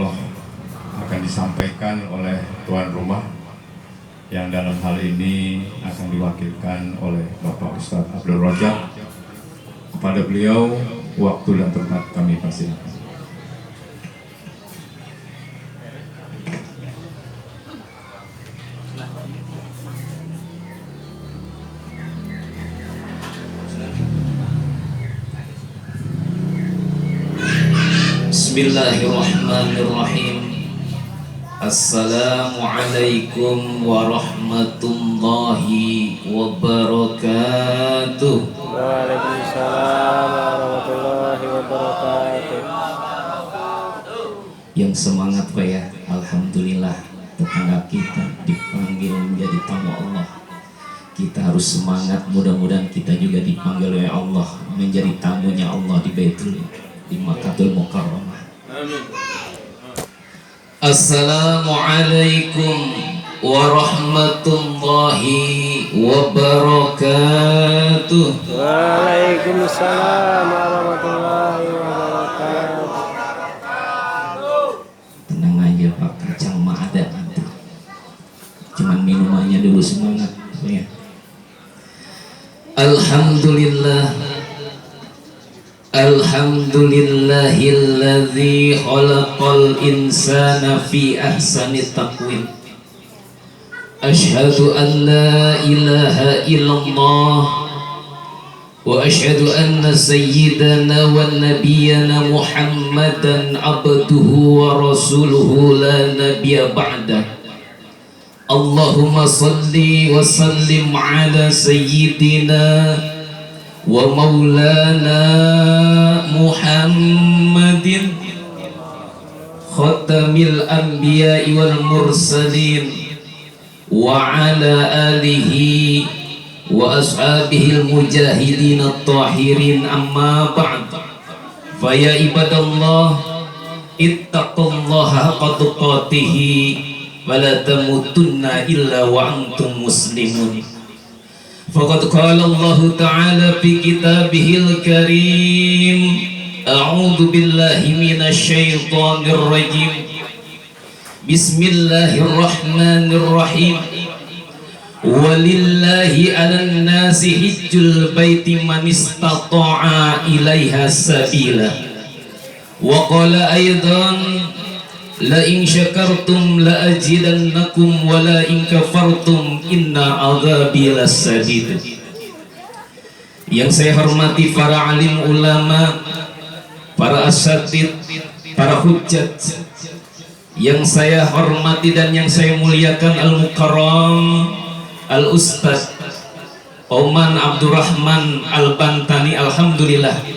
Allah akan disampaikan oleh tuan rumah yang dalam hal ini akan diwakilkan oleh Bapak Ustadz Abdul Rojak. Kepada beliau, waktu dan tempat kami persilakan. Bismillahirrahmanirrahim. Assalamualaikum warahmatullahi wabarakatuh. Waalaikumsalam warahmatullahi wabarakatuh. Yang semangat Pak ya, alhamdulillah tetangga kita dipanggil menjadi tamu Allah. Kita harus semangat, mudah-mudahan kita juga dipanggil oleh Allah menjadi tamunya Allah di Baitul, di Makkatul Mukarramah. Assalamualaikum warahmatullahi wabarakatuh. Waalaikumsalam warahmatullahi wabarakatuh. Tenang aja Pak, kacang mah ada nanti. Cuman minumannya dulu semangat ya. Alhamdulillah. Alhamdulillahilladzi khalaqal insana fi ahsani taqwim. Asyhadu an la ilaha illallah wa asyhadu anna sayyidana wa nabiyyana Muhammadan abduhu wa rasuluhu la nabiyya ba'dah. Allahumma salli wa sallim ala sayyidina wa maulana Muhammadin khatamil anbiya'i wal mursalin wa ala alihi wa ashabihil mujahidin at-tahirin, amma ba'd. Fa ya ibadallah ittaqullaha haqqa tuqatih wa la tamutunna illa wa antum muslimun. Faqad qala Allah Ta'ala fi kitabihil karim, a'udzu billahi minasy syaithanir rajim. Bismillahirrahmanirrahim. Walillahi 'alan nasi hajjul baiti man istata'a ilaiha sabila. Wa qala aidan la in syakartum la azidannakum wa la in kafartum inna adzabi lasadid. Yang saya hormati para alim ulama, para asatid, para hujjat, yang saya hormati dan yang saya muliakan al-mukarram al-ustaz Oman Abdurrahman Al-Bantani. Alhamdulillah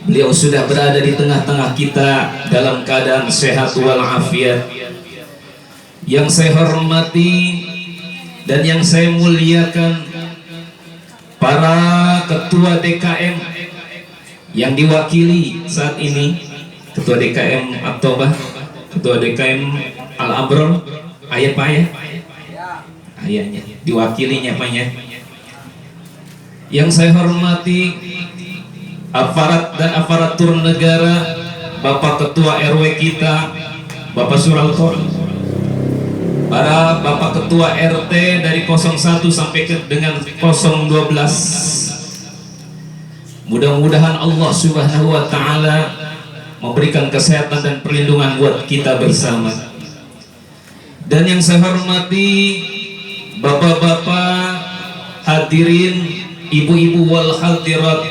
beliau sudah berada di tengah-tengah kita dalam keadaan sehat walafiat. Yang saya hormati dan yang saya muliakan para ketua DKM yang diwakili saat ini, ketua DKM At-Taubah, ketua DKM Al-Abror, ayah Pak ya? Ayahnya, diwakilinya Pak ya. Yang saya hormati aparat dan aparatur negara, Bapak Ketua RW kita, Bapak Suralkor, para Bapak Ketua RT dari 01 sampai dengan 012. Mudah-mudahan Allah Subhanahu wa Ta'ala memberikan kesehatan dan perlindungan buat kita bersama. Dan yang saya hormati Bapak-bapak hadirin, ibu-ibu wal hadirat,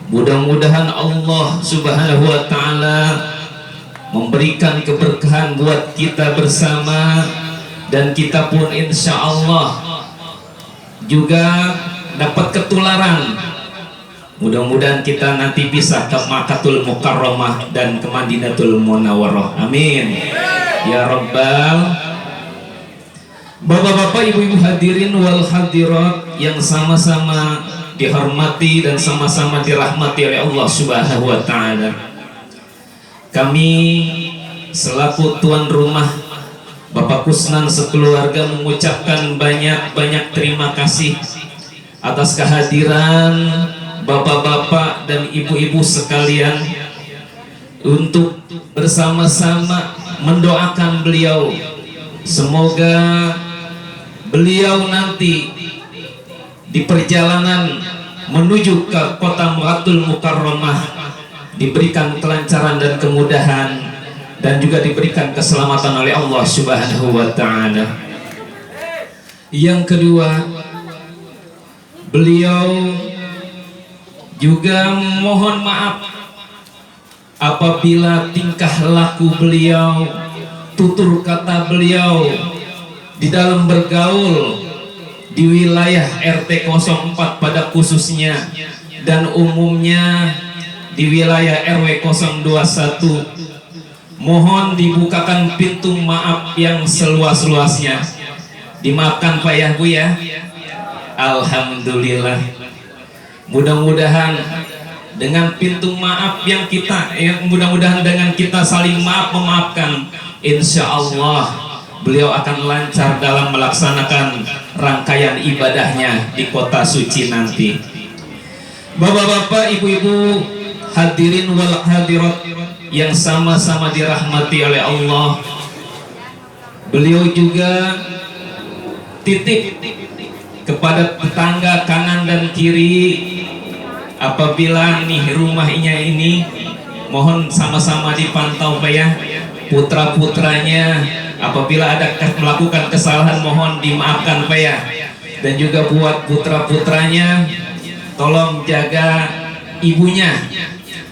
mudah-mudahan Allah Subhanahu wa Ta'ala memberikan keberkahan buat kita bersama, dan kita pun insya Allah juga dapat ketularan. Mudah-mudahan kita nanti bisa ke Makkatul Mukarramah dan ke Madinatul Munawwarah. Amin ya Rabbal. Bapak-bapak, ibu-ibu hadirin wal hadirat yang sama-sama dihormati dan sama-sama dirahmati oleh Allah Subhanahu wa Ta'ala. Kami selaku tuan rumah, Bapak Kusnan sekeluarga mengucapkan banyak-banyak terima kasih atas kehadiran bapak-bapak dan ibu-ibu sekalian untuk bersama-sama mendoakan beliau. Semoga beliau nanti di perjalanan menuju ke kota Makkatul Mukarramah diberikan kelancaran dan kemudahan, dan juga diberikan keselamatan oleh Allah Subhanahu wa Ta'ala. Yang kedua, beliau juga mohon maaf apabila tingkah laku beliau, tutur kata beliau di dalam bergaul di wilayah RT 04 pada khususnya dan umumnya di wilayah RW 021, mohon dibukakan pintu maaf yang seluas-luasnya. Dimaafkan Pak ya Bu ya. Alhamdulillah. Mudah-mudahan dengan pintu maaf yang mudah-mudahan dengan kita saling maaf-memaafkan, insya Allah beliau akan lancar dalam melaksanakan rangkaian ibadahnya di kota suci nanti. Bapak-bapak, ibu-ibu, hadirin wal hadirat yang sama-sama dirahmati oleh Allah, beliau juga titip kepada tetangga kanan dan kiri, apabila nih rumahnya ini mohon sama-sama dipantau Pak ya, putra-putranya apabila ada melakukan kesalahan mohon dimaafkan Pak ya. Dan juga buat putra-putranya, tolong jaga ibunya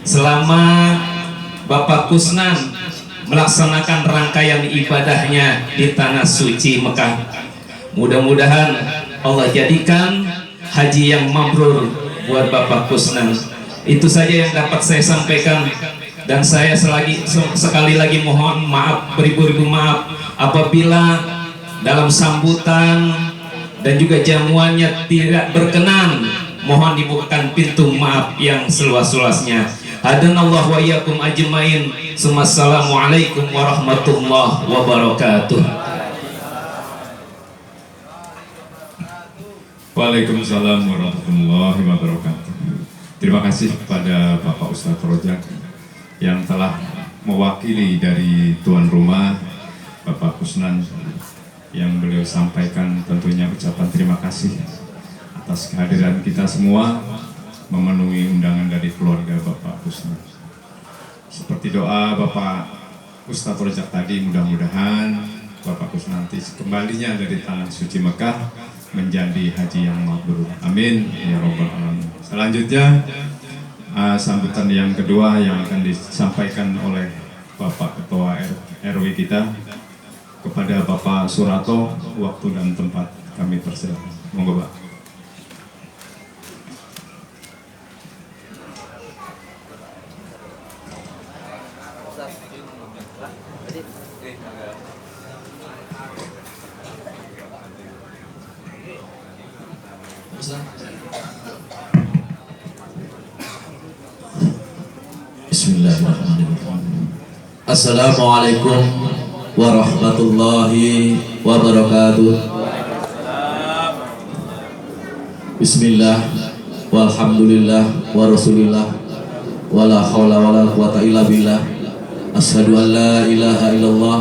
selama Bapak Kusnan melaksanakan rangkaian ibadahnya di tanah suci Mekah. Mudah-mudahan Allah jadikan haji yang mabrur buat Bapak Kusnan. Itu saja yang dapat saya sampaikan, dan saya sekali lagi mohon maaf, beribu-ribu maaf apabila dalam sambutan dan juga jamuannya tidak berkenan. Mohon dibukakan pintu maaf yang seluas-luasnya. Hadanallahu wa iyyakum ajmain. Assalamualaikum warahmatullahi wabarakatuh. Waalaikumsalam warahmatullahi wabarakatuh. Terima kasih kepada Bapak Ustadz Rojak yang telah mewakili dari tuan rumah Bapak Kusnan, yang beliau sampaikan tentunya ucapan terima kasih atas kehadiran kita semua memenuhi undangan dari keluarga Bapak Kusnan. Seperti doa Bapak Ustadz Rojak tadi, mudah-mudahan Bapak Kusnan nanti kembalinya dari tanah suci Mekah menjadi haji yang mabrur. Amin ya robbal alamin. Selanjutnya sambutan yang kedua yang akan disampaikan oleh Bapak Ketua RW kita kepada Bapak Surato. Waktu dan tempat kami persilakan. Monggo Pak. Bismillahirrahmanirrahim. Assalamualaikum warahmatullahi wabarakatuh. Bismillah walhamdulillah wa rasulillah wala hawla wala quwata illa billah. Asyhadu an la ilaha illallah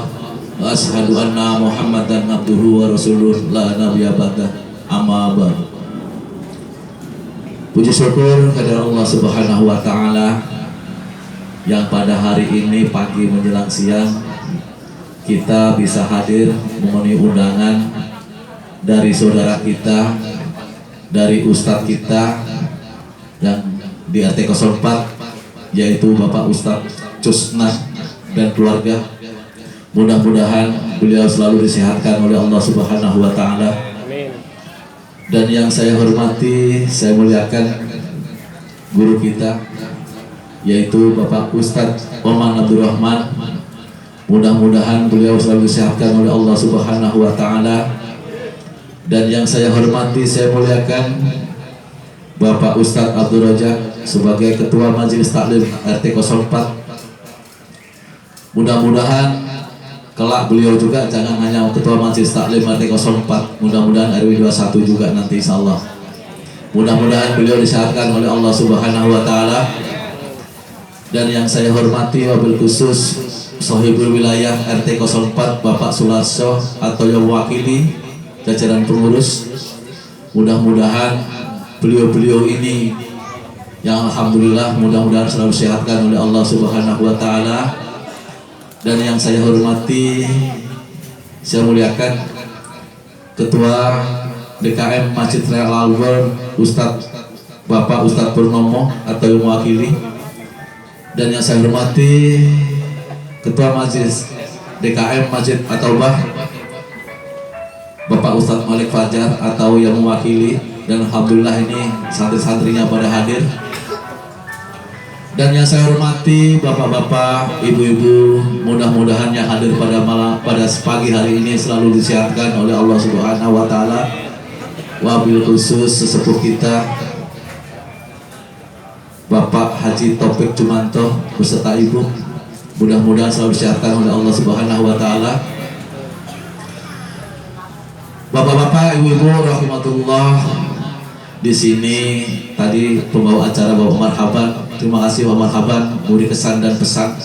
wa asyhadu anna Muhammadan abduhu wa rasuluh la nabiyya ba'dah. Amma ba'du. Puji syukur kepada Allah Subhanahu wa taala yang pada hari ini pagi menjelang siang kita bisa hadir memenuhi undangan dari saudara kita, dari ustadz kita yang di RT 04, yaitu Bapak Ustadz Kusnan dan keluarga. Mudah-mudahan beliau selalu disehatkan oleh Allah Subhanahu wa taala. Dan yang saya hormati, saya muliakan guru kita, yaitu Bapak Ustadz Oman Abdurrahman. Mudah-mudahan beliau selalu disehatkan oleh Allah Subhanahu wa taala. Dan yang saya hormati, saya muliakan Bapak Ustadz Abdul Rojak sebagai Ketua Majelis Taklim RT 04. Mudah-mudahan kelak beliau juga jangan hanya Ketua Majelis Taklim RT 04, mudah-mudahan RW 21 juga nanti insyaallah. Mudah-mudahan beliau disehatkan oleh Allah Subhanahu wa taala. Dan yang saya hormati wabil khusus Sohibul Wilayah RT 04 Bapak Sularso atau yang mewakili jajaran pengurus. Mudah-mudahan beliau-beliau ini yang alhamdulillah mudah-mudahan selalu disehatkan oleh Allah Subhanahu wa taala. Dan yang saya hormati, saya muliakan Ketua DKM Masjid Raya Al-Akbar Bapak Ustadz Purnomo atau yang mewakili. Dan yang saya hormati Ketua Majelis DKM Masjid At-Taubah Bapak Ustadz Malik Fajar atau yang mewakili. Dan alhamdulillah ini santri-santrinya pada hadir. Dan yang saya hormati bapak-bapak, ibu-ibu, mudah-mudahan yang hadir pada pagi hari ini selalu disehatkan oleh Allah Subhanahu wa taala. Wabil khusus sesepuh kita Bapak Haji Taufik Jumanto beserta ibu, mudah-mudahan selalu disehatkan oleh Allah Subhanahu wa taala. Bapak-bapak, ibu-ibu rahimatullah, di sini tadi pembawa acara Bapak Marhaban, terima kasih Bapak Marhaban, beri kesan dan pesan.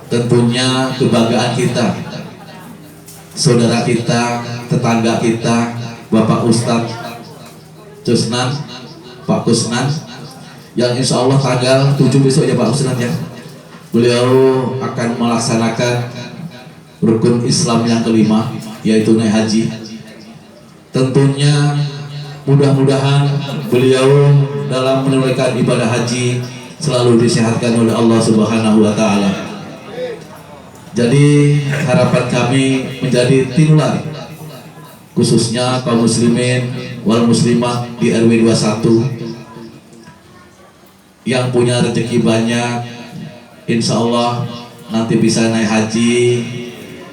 Tentunya kebanggaan kita, saudara kita, tetangga kita, Bapak Ustadz Kusnan, Pak Kusnan, yang insya Allah tanggal 7 besok ya Pak Kusnan ya, beliau akan melaksanakan rukun Islam yang kelima, yaitu naik haji. Tentunya mudah-mudahan beliau dalam menunaikan ibadah haji selalu disehatkan oleh Allah Subhanahu wa taala. Jadi harapan kami menjadi tinular khususnya kaum muslimin wal muslimah di RW 21 yang punya rezeki banyak, insya Allah nanti bisa naik haji.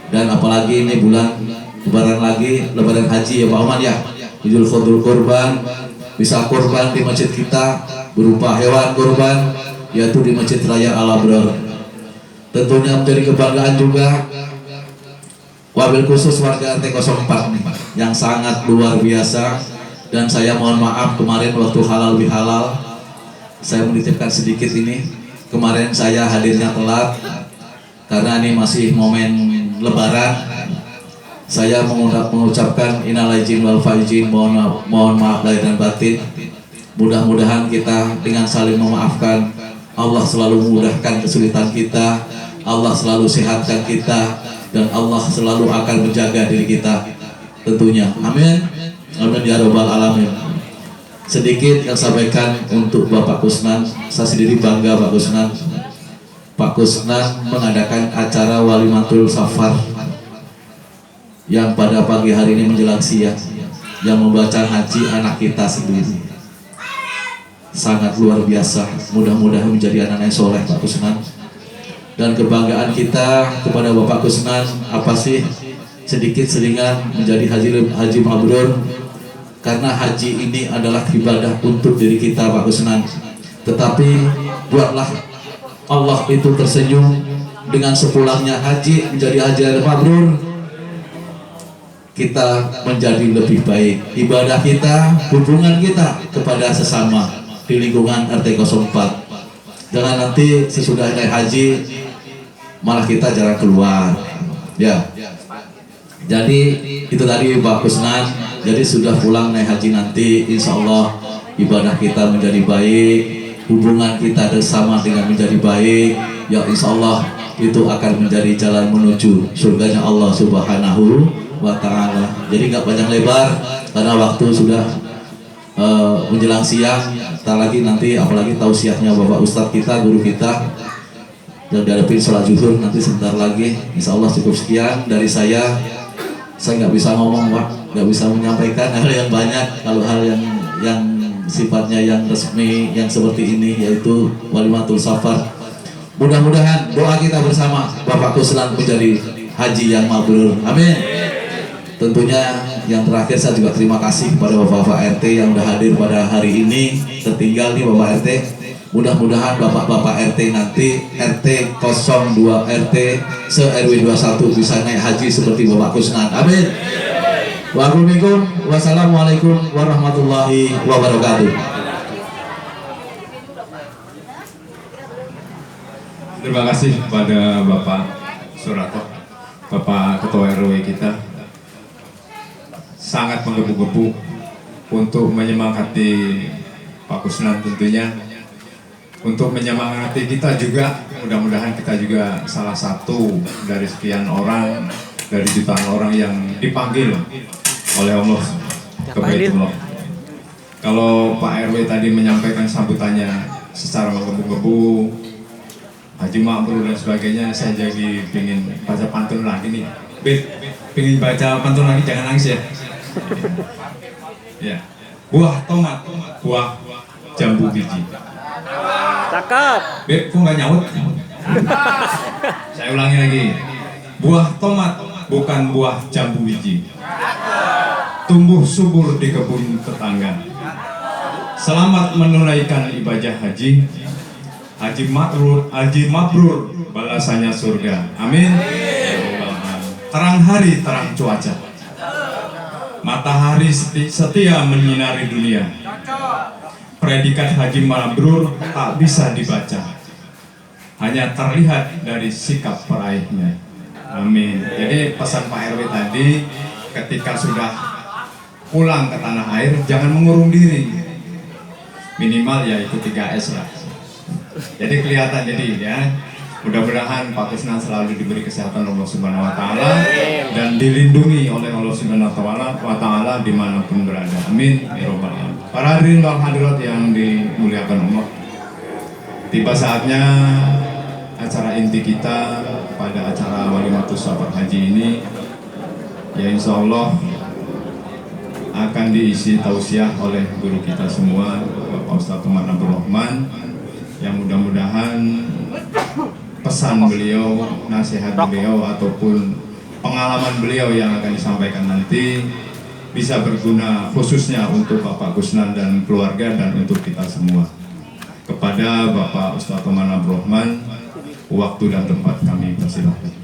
Dan apalagi ini bulan lebaran lagi, lebaran haji ya Pak Oman ya, Idul Fitri kurban, bisa kurban di masjid kita berupa hewan kurban, yaitu di Masjid Raya Al-Abrar. Tentunya menjadi kebanggaan juga wabil khusus warga RT 04 nih, yang sangat luar biasa. Dan saya mohon maaf kemarin waktu halal bihalal saya menitipkan sedikit ini. Kemarin saya hadirnya telat karena ini masih momen lebaran. Saya mengucapkan innal aidin wal faizin, mohon maaf lahir dan batin. Mudah-mudahan kita dengan saling memaafkan, Allah selalu memudahkan kesulitan kita, Allah selalu sehatkan kita, dan Allah selalu akan menjaga diri kita tentunya. Amin. Amin ya rabbal alamin. Sedikit yang sampaikan untuk Bapak Kusnan, saya sendiri bangga Pak Kusnan. Pak Kusnan mengadakan acara Walimatul Safar yang pada pagi hari ini menjelang siang, yang membaca haji anak kita sendiri. Sangat luar biasa. Mudah-mudahan menjadi anak yang soleh Pak Kusnan. Dan kebanggaan kita kepada Bapak Kusnan apa sih? Sedikit selingan menjadi haji mabrur. Karena haji ini adalah ibadah untuk diri kita Pak Kusnan. Tetapi buatlah Allah itu tersenyum dengan sepulangnya haji menjadi haji mabrur. Kita menjadi lebih baik, ibadah kita, hubungan kita kepada sesama di lingkungan RT 04. Jangan nanti sesudah naik haji malah kita jarang keluar ya. Jadi itu tadi Pak Kusnan. Jadi sudah pulang naik haji nanti insya Allah ibadah kita menjadi baik, hubungan kita bersama dengan menjadi baik ya, insya Allah itu akan menjadi jalan menuju surganya Allah Subhanahu wa ta'ala. Jadi nggak panjang lebar karena waktu sudah menjelang siang. Ntar lagi nanti apalagi tausiahnya Bapak Ustadz kita, guru kita, dan dihadapin sholat zuhur nanti sebentar lagi. Insya Allah cukup sekian dari saya. Saya nggak bisa ngomong Pak, nggak bisa menyampaikan hal yang banyak. Kalau hal yang sifatnya yang resmi yang seperti ini, yaitu Walimatul Safar, mudah-mudahan doa kita bersama Bapak Kusnan menjadi haji yang mabrur. Amin. Tentunya yang terakhir saya juga terima kasih kepada Bapak-Bapak RT yang sudah hadir pada hari ini. Tertinggal nih Bapak RT. Mudah-mudahan Bapak-Bapak RT nanti RT 02 RT se-RW 21 bisa naik haji seperti Bapak Kusnan. Amin. Wassalamualaikum warahmatullahi wabarakatuh. Terima kasih kepada Bapak Surato, Bapak Ketua RW kita. Sangat menggebu-gebu untuk menyemangati Pak Kusnan tentunya. Untuk menyemangati kita juga, mudah-mudahan kita juga salah satu dari sekian orang, dari jutaan orang yang dipanggil oleh Allah ke Baitullah. Kalau Pak RW tadi menyampaikan sambutannya secara menggebu-gebu, Haji Mabrur dan sebagainya, saya jadi pengen baca pantun lagi nih. Pengen baca pantun lagi, jangan nangis ya. Ya, buah tomat, buah jambu biji. Cakep. Kok nggak nyaut? Saya ulangi lagi. Buah tomat bukan buah jambu biji. Tumbuh subur di kebun tetangga. Selamat menunaikan ibadah haji. Haji Mabrur, balasannya surga. Amin. Terang hari, terang cuaca. Matahari setia menyinari dunia. Predikat Haji Mabrur tak bisa dibaca, hanya terlihat dari sikap peraihnya. Amin. Jadi pesan Pak RW tadi, ketika sudah pulang ke tanah air, jangan mengurung diri. Minimal ya itu 3S lah. Jadi kelihatan ya. Mudah-mudahan Pak Kusnan selalu diberi kesehatan Allah Subhanahu wa taala dan dilindungi oleh Allah Subhanahu wa taala dimanapun berada. Amin ya rabbal alamin. Para hadirin wal hadirat yang dimuliakan Allah. Tiba saatnya acara inti kita pada acara Walimatus Safar Haji ini, ya insya Allah akan diisi tausiah oleh guru kita semua, Bapak Ustadz Umar Abdul Rahman, yang mudah-mudahan pesan beliau, nasihat beliau ataupun pengalaman beliau yang akan disampaikan nanti bisa berguna khususnya untuk Bapak Kusnan dan keluarga dan untuk kita semua. Kepada Bapak Ustadz Umar Abdul Rahman, waktu dan tempat kami persilahkan.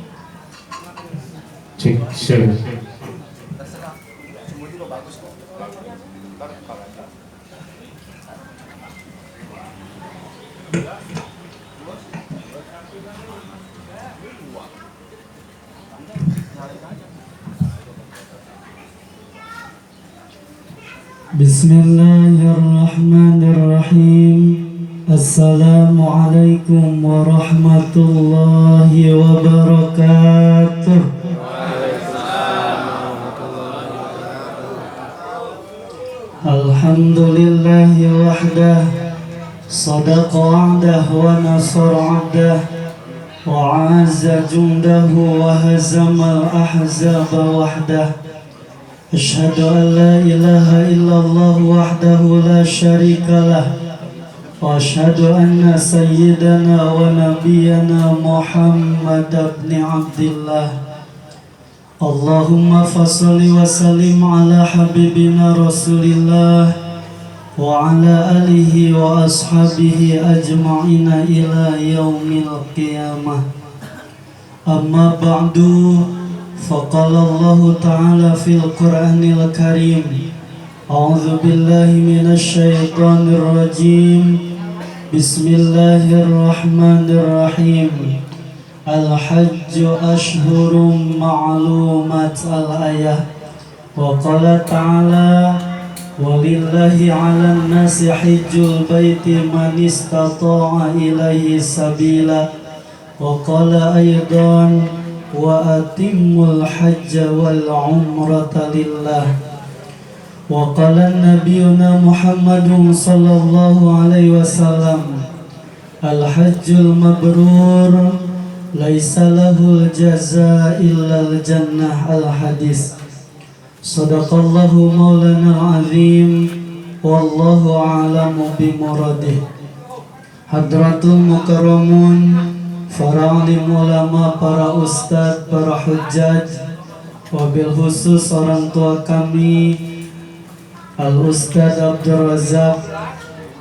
Bismillahirrahmanirrahim. Assalamualaikum warahmatullahi wabarakatuh. Alhamdulillahi wahdah, sadaqa wa'dah wa nasara 'abdah, wa 'azza jundahu wa hazama al-ahzaba wahdah. Asyhadu an la ilaha illallah wahdahu la syarika lah, wa asyhadu anna sayyidana wa nabiyyana Muhammad ibn Abdillah. Allahumma fassalli wa sallim ala habibina Rasulillah wa ala alihi wa ashabihi ajma'ina ila yaumil qiyamah. Amma ba'du. فقال الله تعالى في القرآن الكريم: أعوذ بالله من الشيطان الرجيم. بسم الله الرحمن الرحيم. الحج أشهر معلومات الآية. وقال تعالى: ولله على الناس حج البيت من استطاع إليه سبيلا. وقال أيضا: وأتم الحج والعمرة لله. وقال نبينا محمد صلى الله عليه وسلم: الحج المبرور ليس له الجزاء إلا الجنة. الحديث. صدق الله مولانا العظيم والله أعلم بمراده. Hadratul Mukarramun, para alim ulama, para ustadz, para hujjaj, wabil khusus orang tua kami Al-Ustadz Abdul Razak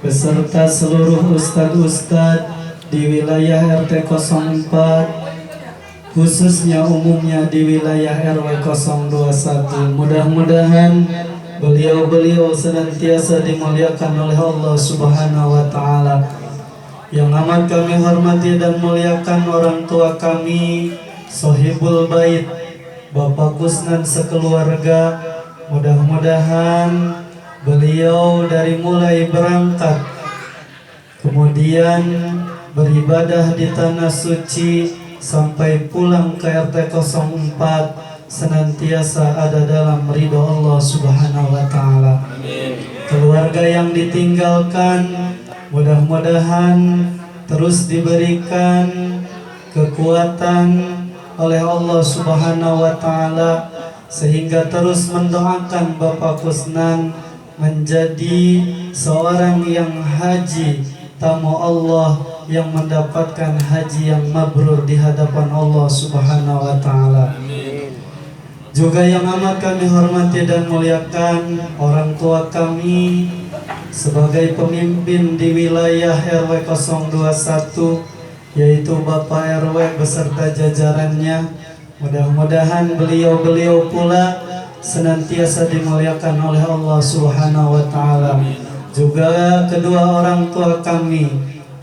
beserta seluruh ustadz-ustadz di wilayah RT 04, khususnya umumnya di wilayah RW 021. Mudah-mudahan beliau-beliau senantiasa dimuliakan oleh Allah Subhanahu wa taala. Yang amat kami hormati dan muliakan orang tua kami, Sohibul Bait, Bapak Kusnan sekeluarga. Mudah-mudahan beliau dari mulai berangkat, kemudian beribadah di tanah suci, sampai pulang ke RT 04, senantiasa ada dalam ridho Allah Subhanahu wa Ta'ala. Keluarga yang ditinggalkan, mudah-mudahan terus diberikan kekuatan oleh Allah Subhanahu wa Ta'ala, sehingga terus mendoakan Bapak Kusnan menjadi seorang yang haji, tamu Allah yang mendapatkan haji yang mabrur di hadapan Allah Subhanahu wa Ta'ala. Juga yang amat kami hormati dan muliakan orang tua kami sebagai pemimpin di wilayah RW 021, yaitu Bapak RW beserta jajarannya. Mudah-mudahan beliau-beliau pula senantiasa dimuliakan oleh Allah Subhanahu wa Ta'ala. Juga kedua orang tua kami,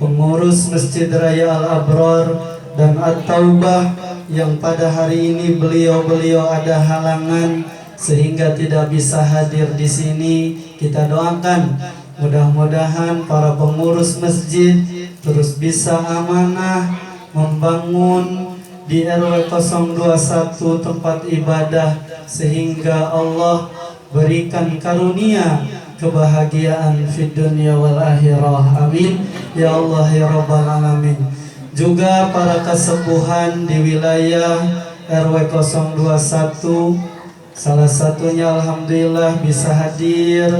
pengurus Masjid Raya Al-Abrar dan At-Taubah, yang pada hari ini beliau-beliau ada halangan sehingga tidak bisa hadir di sini. Kita doakan mudah-mudahan para pengurus masjid terus bisa amanah membangun di RW 021 tempat ibadah, sehingga Allah berikan karunia kebahagiaan fid dunya wal akhirah. Amin ya Allah ya rabbal alamin. Juga para kesepuhan di wilayah RW 021, salah satunya alhamdulillah bisa hadir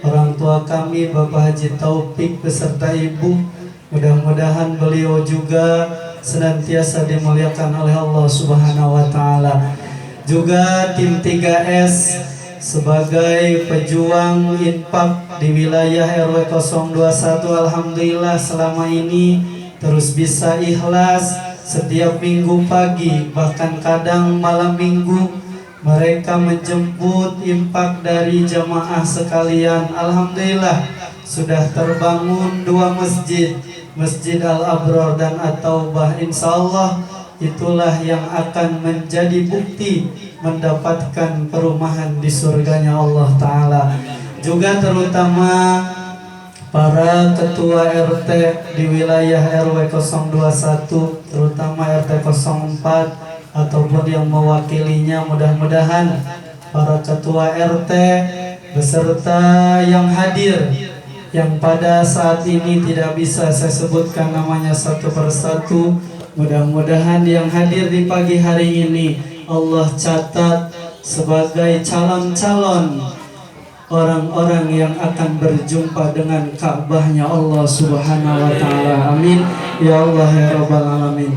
orang tua kami Bapak Haji Taufik beserta ibu. Mudah-mudahan beliau juga senantiasa dimuliakan oleh Allah Subhanahu wa Ta'ala. Juga tim 3S sebagai pejuang infak di wilayah RW 021, alhamdulillah selama ini terus bisa ikhlas setiap minggu pagi, bahkan kadang malam minggu mereka menjemput infak dari jamaah sekalian. Alhamdulillah sudah terbangun 2 masjid, Masjid Al-Abrar dan At-Taubah. Insyaallah itulah yang akan menjadi bukti mendapatkan perumahan di surganya Allah Ta'ala. Juga terutama para ketua RT di wilayah RW 021, terutama RT 04 ataupun yang mewakilinya, mudah-mudahan para ketua RT beserta yang hadir, yang pada saat ini tidak bisa saya sebutkan namanya satu persatu, mudah-mudahan yang hadir di pagi hari ini Allah catat sebagai calon-calon orang-orang yang akan berjumpa dengan Ka'bahnya Allah Subhanahu wa Ta'ala. Amin ya Allah ya rabbal alamin.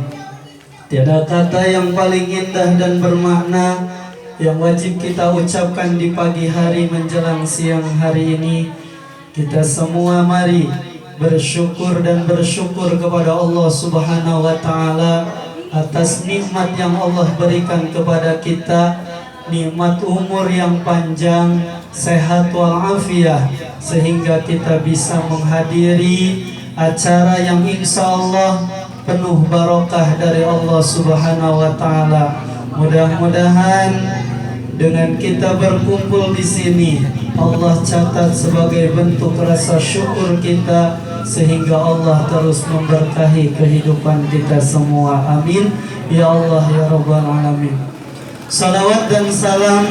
Tiada kata yang paling indah dan bermakna yang wajib kita ucapkan di pagi hari menjelang siang hari ini. Kita semua mari bersyukur dan bersyukur kepada Allah Subhanahu wa Ta'ala atas nikmat yang Allah berikan kepada kita, nikmat umur yang panjang, sehat walafiat, sehingga kita bisa menghadiri acara yang insya Allah penuh barokah dari Allah Subhanahu wa Ta'ala. Mudah-mudahan dengan kita berkumpul di sini Allah catat sebagai bentuk rasa syukur kita, sehingga Allah terus memberkahi kehidupan kita semua. Amin ya Allah ya rabbal alamin. Salawat dan salam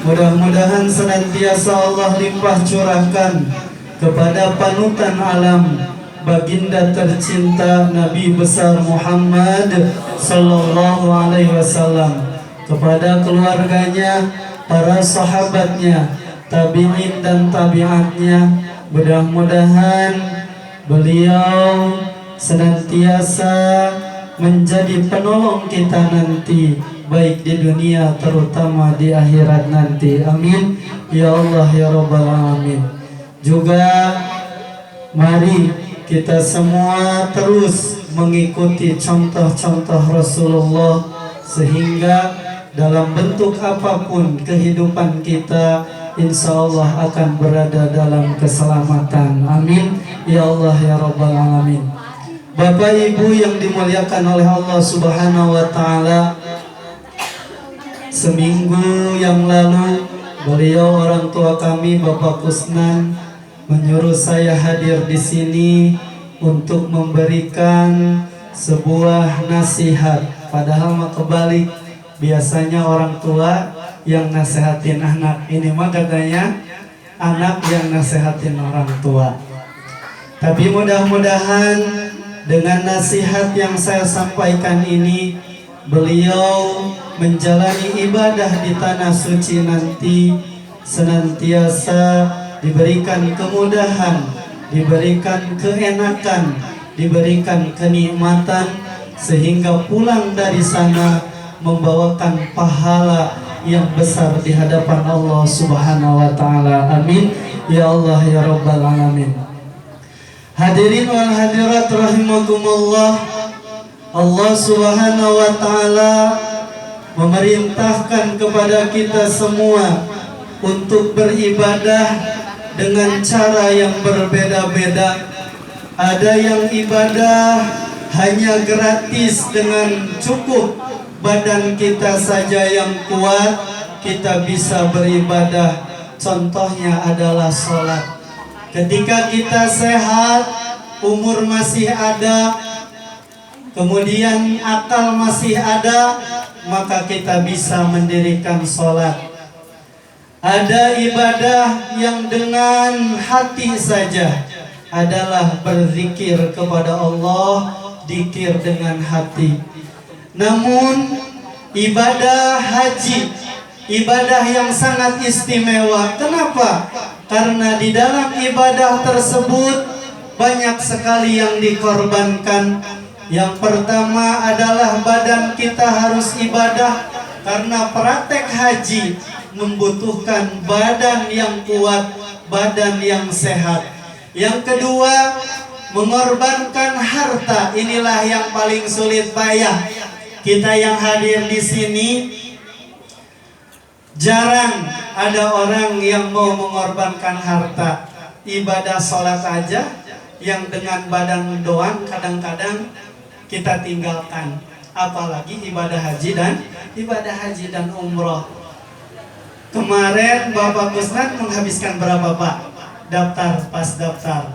mudah-mudahan senantiasa Allah limpah curahkan kepada panutan alam, baginda tercinta Nabi besar Muhammad sallallahu alaihi wasallam, kepada keluarganya, para sahabatnya, tabi'in dan tabi'atnya. Mudah-mudahan beliau senantiasa menjadi penolong kita nanti, baik di dunia terutama di akhirat nanti. Amin ya Allah ya rabbal alamin. Juga mari kita semua terus mengikuti contoh-contoh Rasulullah, sehingga dalam bentuk apapun kehidupan kita insya Allah akan berada dalam keselamatan. Amin ya Allah ya rabbal alamin. Bapak Ibu yang dimuliakan oleh Allah Subhanahu wa taala, seminggu yang lalu beliau orang tua kami Bapak Kusnan menyuruh saya hadir di sini untuk memberikan sebuah nasihat. Padahal mah kebalik, biasanya orang tua yang nasehatin anak, ini mah katanya anak yang nasehatin orang tua. Tapi mudah-mudahan dengan nasihat yang saya sampaikan ini, beliau menjalani ibadah di tanah suci nanti senantiasa diberikan kemudahan, diberikan keenakan, diberikan kenikmatan, sehingga pulang dari sana membawakan pahala yang besar di hadapan Allah Subhanahu wa taala. Amin ya Allah ya rabbal alamin. Hadirin wal hadirat rahimakumullah, Allah Subhanahu wa taala memerintahkan kepada kita semua untuk beribadah dengan cara yang berbeda-beda. Ada yang ibadah hanya gratis dengan cukup badan kita saja yang kuat, kita bisa beribadah. Contohnya adalah sholat. Ketika kita sehat, umur masih ada, kemudian akal masih ada, maka kita bisa mendirikan sholat. Ada ibadah yang dengan hati saja, adalah berzikir kepada Allah, zikir dengan hati. Namun ibadah haji, ibadah yang sangat istimewa. Kenapa? Karena di dalam ibadah tersebut banyak sekali yang dikorbankan. Yang pertama adalah badan kita harus ibadah, karena praktek haji membutuhkan badan yang kuat, badan yang sehat. Yang kedua, mengorbankan harta. Inilah yang paling sulit payah. Kita yang hadir di sini jarang ada orang yang mau mengorbankan harta. Ibadah sholat aja yang dengan badan doang kadang-kadang kita tinggalkan. Apalagi ibadah haji dan umroh. Kemarin Bapak Kusnan menghabiskan berapa Pak? Pas daftar.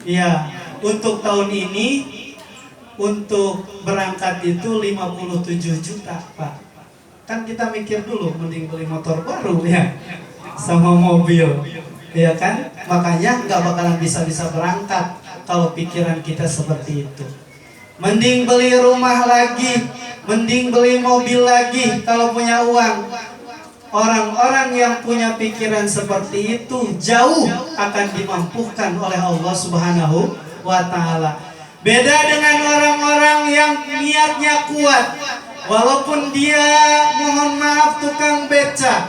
Ya, untuk tahun ini untuk berangkat itu 57 juta Pak. Kan kita mikir dulu mending beli motor baru ya, sama mobil, ya kan? Makanya nggak bakalan bisa berangkat kalau pikiran kita seperti itu. Mending beli rumah lagi, mending beli mobil lagi kalau punya uang. Orang-orang yang punya pikiran seperti itu jauh akan dimampukan oleh Allah Subhanahu wa taala. Beda dengan orang-orang yang niatnya kuat. Walaupun dia, mohon maaf, tukang beca,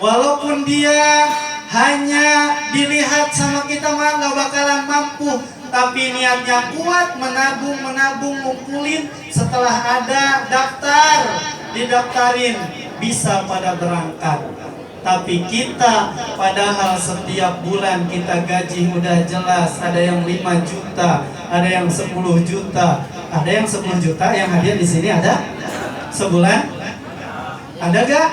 walaupun dia hanya dilihat sama kita mah nggak bakalan mampu, tapi niatnya kuat, menabung, ngumpulin, setelah ada daftar, didaftarin, bisa pada berangkat. Tapi kita padahal setiap bulan kita gaji udah jelas, ada yang 5 juta, ada yang 10 juta, ada yang 10 juta yang hadir di sini ada sebulan? Ada gak?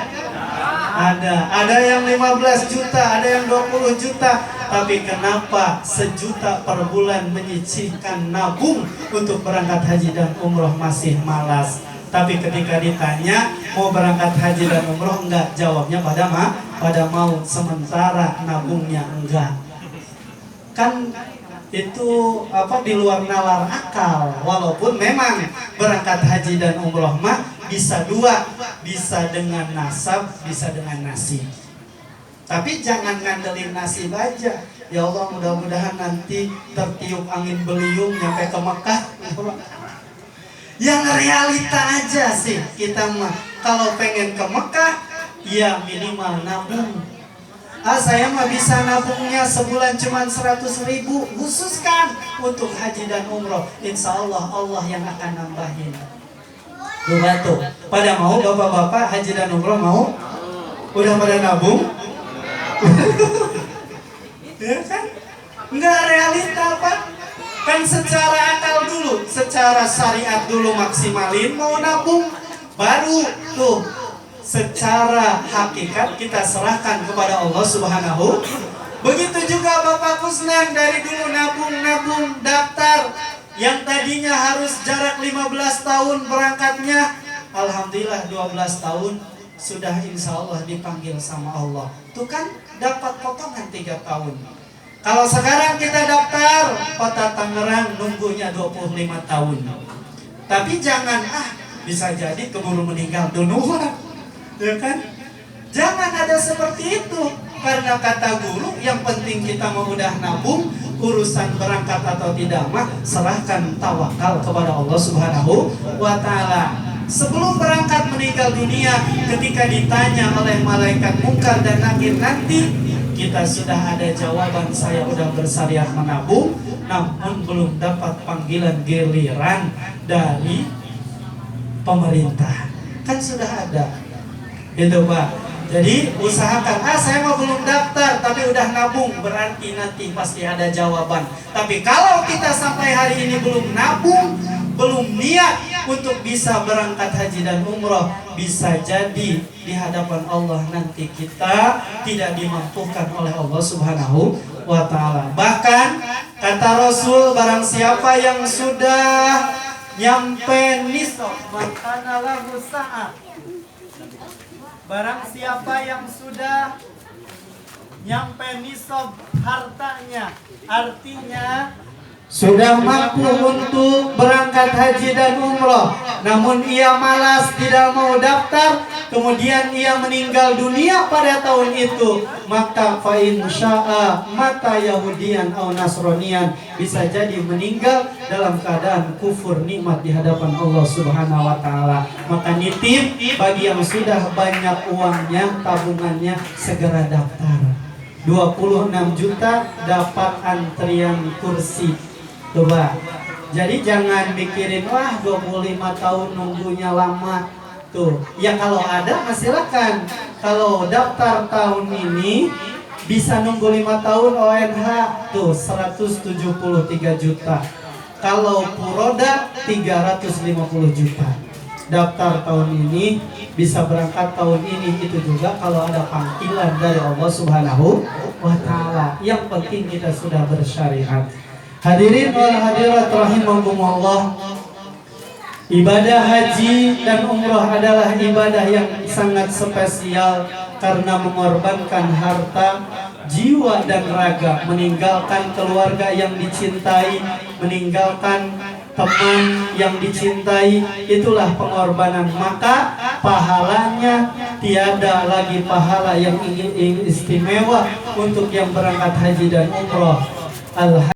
Ada yang 15 juta, ada yang 20 juta. Tapi kenapa 1 juta per bulan menyisihkan nabung untuk berangkat haji dan umroh masih malas? Tapi ketika ditanya mau berangkat haji dan umroh enggak, jawabnya pada mau, sementara nabungnya enggak. Kan itu di luar nalar akal. Walaupun memang berangkat haji dan umroh mah bisa dua, bisa dengan nasab, bisa dengan nasib. Tapi jangan ngandelin nasib aja. Ya Allah, mudah-mudahan nanti tertiup angin beliung nyampe ke Mekah. Yang realita aja sih kita mah. Kalau pengen ke Mekah, ya minimal nabung. Saya mah bisa nabungnya sebulan cuma 100.000, khususkan untuk haji dan umroh. Insya Allah Allah yang akan nambahin. Tuh, pada mau bapak-bapak haji dan umroh mau? Udah pada nabung? Ya kan? Enggak realita Pak. Kan secara akal dulu, secara syariat dulu maksimalin mau nabung, baru tuh secara hakikat kita serahkan kepada Allah Subhanahu. Begitu juga Bapak Kusnan, dari dulu nabung daftar yang tadinya harus jarak 15 tahun berangkatnya, alhamdulillah 12 tahun sudah insya Allah dipanggil sama Allah. Tuh kan dapat potongan 3 tahun. Kalau sekarang kita daftar Kota Tangerang nunggunya 25 tahun. Tapi jangan bisa jadi keburu meninggal duluan, ya kan? Jangan ada seperti itu. Karena kata guru, yang penting kita mau udah nabung, urusan berangkat atau tidak mah serahkan tawakal kepada Allah Subhanahu wa Ta'ala. Sebelum berangkat meninggal dunia, ketika ditanya oleh malaikat Munkar dan Nakir nanti, kita sudah ada jawaban, saya udah bersyariat menabung, namun belum dapat panggilan giliran dari pemerintah. Kan sudah ada. Gitu Pak. Jadi usahakan, saya mau belum daftar tapi udah nabung, berarti nanti pasti ada jawaban. Tapi kalau kita sampai hari ini belum nabung, belum niat untuk bisa berangkat haji dan umroh, bisa jadi di hadapan Allah nanti kita tidak dimampukan oleh Allah Subhanahu wa Ta'ala. Bahkan kata Rasul, barang siapa yang sudah nyampe nisab, makana lahu sa'ah. Barang siapa yang sudah nyampe nisab hartanya, artinya sudah mampu untuk berangkat haji dan umroh, namun ia malas, tidak mau daftar, kemudian ia meninggal dunia pada tahun itu, maka fa insya'a mata Yahudian atau Nasronian, bisa jadi meninggal dalam keadaan kufur nikmat di hadapan Allah Subhanahu wa Ta'ala. Maka nitip bagi yang sudah banyak uangnya, tabungannya, segera daftar. 26 juta dapat antrian kursi. Coba. Jadi jangan mikirin 25 tahun nunggunya lama. Tuh, ya kalau ada silakan. Kalau daftar tahun ini bisa nunggu 5 tahun ONH tuh 173 juta. Kalau Puroda 350 juta. Daftar tahun ini bisa berangkat tahun ini, itu juga kalau ada panggilan dari Allah Subhanahu wa Ta'ala. Yang penting kita sudah bersyariat. Hadirin wal hadirat rahimakumullah, ibadah haji dan umroh adalah ibadah yang sangat spesial karena mengorbankan harta, jiwa dan raga, meninggalkan keluarga yang dicintai, meninggalkan teman yang dicintai, itulah pengorbanan. Maka pahalanya tiada lagi pahala yang istimewa untuk yang berangkat haji dan umroh.